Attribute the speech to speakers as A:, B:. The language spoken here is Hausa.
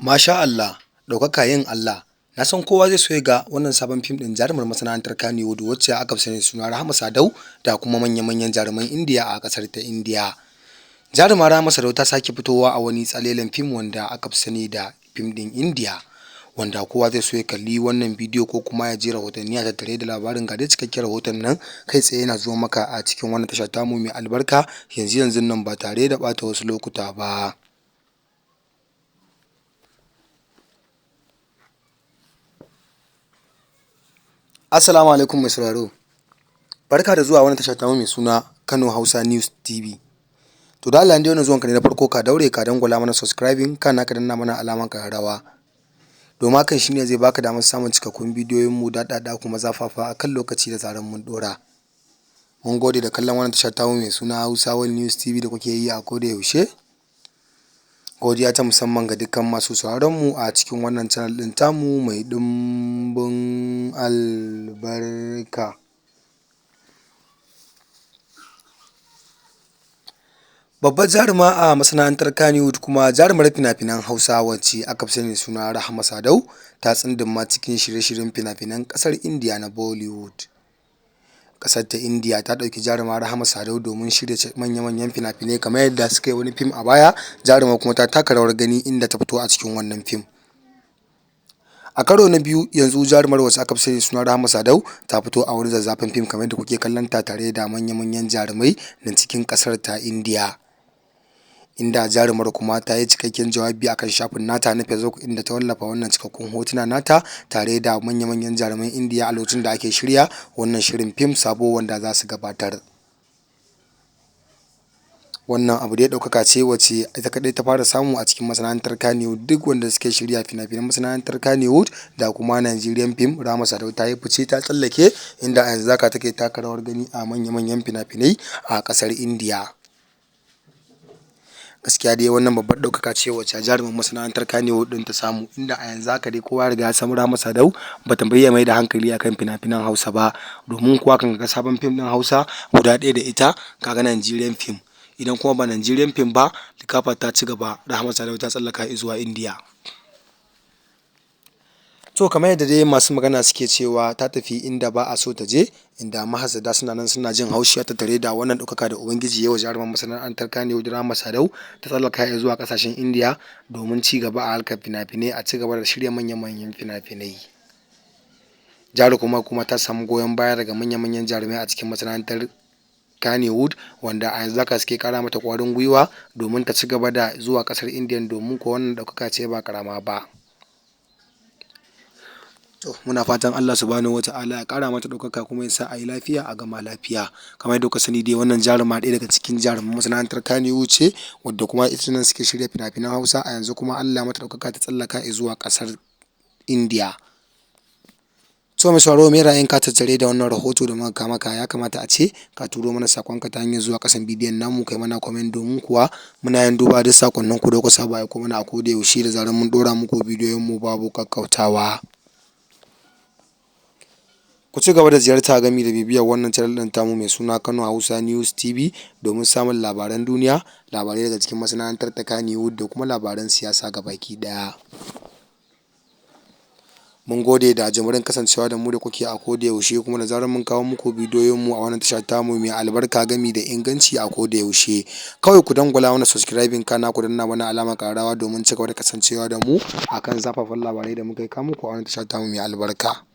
A: Masha Allah, ɗaukaka yin Allah. Na san kowa zai so ya ga wannan sabon fim ɗin jarumar masana'antar Kannywood wacce aka fi sani da suna Rahama Sadau da kuma manya-manyan jaruman Indiya a ƙasar ta Indiya. Jaruma Rahama Sadau ta sake fitowa a wani tsalelen fim wanda aka fi sani da fim ɗin Indiya, wanda kowa zai so ya kalli wannan bidiyo ko kuma ya ji rahotanni a tattare da labarin. Ga dai cikakken rahoton nan kai tsaye yana zuwa maka a cikin wannan tasha tamu mai albarka yanzu nan ba tare da ɓata wasu lokuta ba. Assalamu alaikum mai sauraro. Barka da zuwa wannan tasha tamu mai suna Kano Hausa News TV. To da Allah in dai wannan zuwanka ne na farko, ka daure ka dangwala mana subscribing kana ka danna mana alaman ƙararrawa. Domin hakan shine zai baka damar samun cikakkun bidiyoyin mu daɗaɗa kuma zafafa akan lokaci da zaran mun ɗora. Mun gode da kallon wannan tasha tamu mai suna Hausa News TV da kuke yi a koda yaushe. Godiya ta musamman ga dukkan masu sauraron mu a cikin wannan channel ɗin tamu mai ɗumbin albarka. Babbar jaruma a masana'antar Kannywood kuma jarumar fina-finan Hausa wacce aka fi sani da suna Rahama Sadau ta tsunduma cikin shirye-shiryen fina-finan ƙasar Indiya na Bollywood. Ƙasar ta Indiya ta ɗauki jaruma Rahama Sadau domin shirya manya-manyan fina-finai kamar yadda suka yi wani fim a baya. Jaruma kuma ta taka rawar gani inda ta fito a cikin wannan fim. A karo na biyu yanzu jarumar wacce aka fi sani da suna Rahama Sadau ta fito a wani zazzafan fim kamar yadda kuke kallon ta tare da manya-manyan jarumai na cikin ƙasar ta Indiya. Inda jarumar kuma ta yi cikakken jawabi akan shafin nata na Facebook inda ta wallafa wannan cikakkun hotuna nata tare da manya-manyan jaruman Indiya a lokacin da ake shirya wannan shirin fim sabo wanda za su gabatar. Wannan abu dai ɗaukaka ce wacce ita kaɗai ta fara samu a cikin masana'antar Kannywood. Duk wanda suke shirya fina-finan masana'antar Kannywood da kuma Nigerian fim, Rahama Sadau ta yi fice ta tsallake inda a yanzu haka take taka rawar gani a manya-manyan fina-finai a ƙasar Indiya. Gaskiya dai wannan babbar ɗaukaka ce wacce jaruman masana'antar Kannywood ɗin ta samu, inda a yanzu haka dai kowa ya riga ya san Rahama Sadau bata bayyana mai da hankali akan fina-finan Hausa ba, domin kuwa kan ga sabon fim ɗin Hausa guda ɗaya da ita kaga Nigerian fim. Idan kuma ba Nigerian fim ba, likafa ta ci gaba, Rahama Sadau ta tsallaka zuwa Indiya. To kamar yadda dai masu magana suke cewa ta tafi inda ba a so ta je, inda mahassada suna nan suna jin haushi ta tare da wannan ɗaukaka da Ubangiji ya wa jaruman masana'antar Kannywood Rahama Sadau ta tsallaka zuwa ƙasashen Indiya domin ci gaba a harkar fina-finai, a ci gaba da shirya manya-manyan fina-finai. Jaruma kuma ta samu goyon baya daga manya-manyan jarumai a cikin masana'antar Kannywood wanda a yanzu haka suke kara mata ƙwarin gwiwa domin ta ci gaba da zuwa ƙasar Indiya, domin ko wannan ɗaukaka ce ba ƙarama ba. To muna fatan Allah subhanahu wata'ala ya ƙara mata ɗaukaka kuma ya sa a yi lafiya a gama lafiya. Kamar yadda kuka sani dai wannan jaruma ɗaya daga cikin jaruman masana'antar Kannywood ce wadda kuma ita nan suke shirya fina-finan Hausa, a yanzu kuma Allah mata ɗaukaka ta tsallaka zuwa ƙasar Indiya. So mai sauraro, me ra'ayin ka tattare da wannan rahoto da muka maka? Ya kamata a ce ka turo mana sakonka ta hanyar zuwa ƙasan bidiyon namu kai mana comment, domin kuwa muna yin duba duk sakonnin ku da ku saba aiko mana a koda yaushe da zaran mun ɗora muku bidiyoyin mu babu kakkautawa. Ku ci gaba da ziyarta gami da bibiyar wannan channel ɗin tamu mai suna Kano Hausa News TV domin samun labaran duniya, labarai daga cikin masana'antar ta Kannywood da kuma labaran siyasa gabaki ɗaya. Mun gode da jimirin kasancewa da mu da kuke a koda yaushe, kuma da zarar mun kawo muku bidiyoyin mu a wannan tasha tamu mai albarka gami da inganci a koda yaushe. Kawai ku dangwala mana subscribing kana ku danna mana alamar ƙararrawa domin ci gaba da kasancewa da mu akan zafafan labarai da muka kawo muku a wannan tasha tamu mai albarka.